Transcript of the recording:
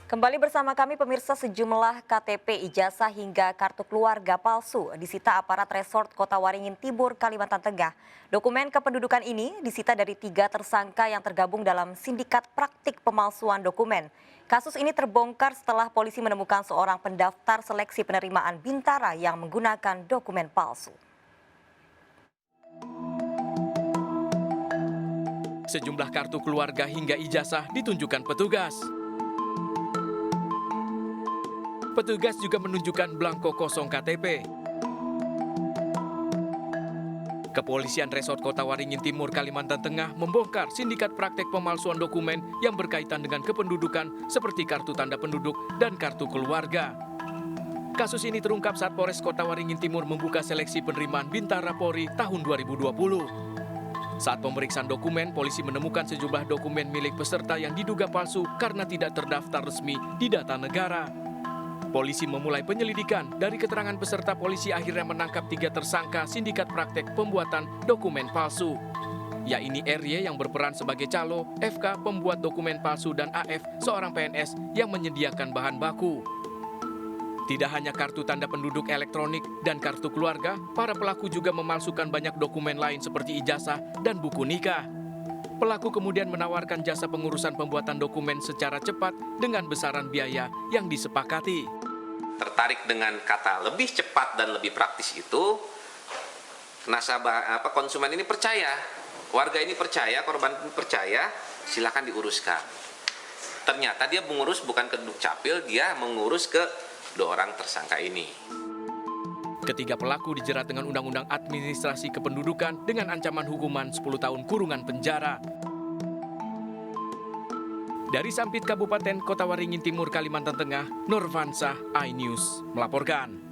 Kembali bersama kami pemirsa, sejumlah KTP, ijazah hingga kartu keluarga palsu disita aparat Resort Kota Waringin Timur, Kalimantan Tengah. Dokumen kependudukan ini disita dari 3 tersangka yang tergabung dalam sindikat praktik pemalsuan dokumen. Kasus ini terbongkar setelah polisi menemukan seorang pendaftar seleksi penerimaan Bintara yang menggunakan dokumen palsu. Sejumlah kartu keluarga hingga ijazah ditunjukkan petugas. Petugas juga menunjukkan belangko kosong KTP. Kepolisian Resort Kota Waringin Timur, Kalimantan Tengah membongkar sindikat praktek pemalsuan dokumen yang berkaitan dengan kependudukan seperti kartu tanda penduduk dan kartu keluarga. Kasus ini terungkap saat Polres Kota Waringin Timur membuka seleksi penerimaan Bintara Polri tahun 2020. Saat pemeriksaan dokumen, polisi menemukan sejumlah dokumen milik peserta yang diduga palsu karena tidak terdaftar resmi di data negara. Polisi memulai penyelidikan. Dari keterangan peserta, polisi akhirnya menangkap 3 tersangka sindikat praktek pembuatan dokumen palsu, yakni RY yang berperan sebagai calo, FK pembuat dokumen palsu, dan AF seorang PNS yang menyediakan bahan baku. Tidak hanya kartu tanda penduduk elektronik dan kartu keluarga, para pelaku juga memalsukan banyak dokumen lain seperti ijazah dan buku nikah. Pelaku kemudian menawarkan jasa pengurusan pembuatan dokumen secara cepat dengan besaran biaya yang disepakati. Tertarik dengan kata lebih cepat dan lebih praktis itu, konsumen ini percaya, warga ini percaya, korban ini percaya, silakan diuruskan. Ternyata dia mengurus bukan ke Dukcapil, dia mengurus ke 2 orang tersangka ini. Ketiga pelaku dijerat dengan Undang-Undang Administrasi Kependudukan dengan ancaman hukuman 10 tahun kurungan penjara. Dari Sampit Kabupaten Kota Waringin Timur, Kalimantan Tengah, Nurfansah, iNews melaporkan.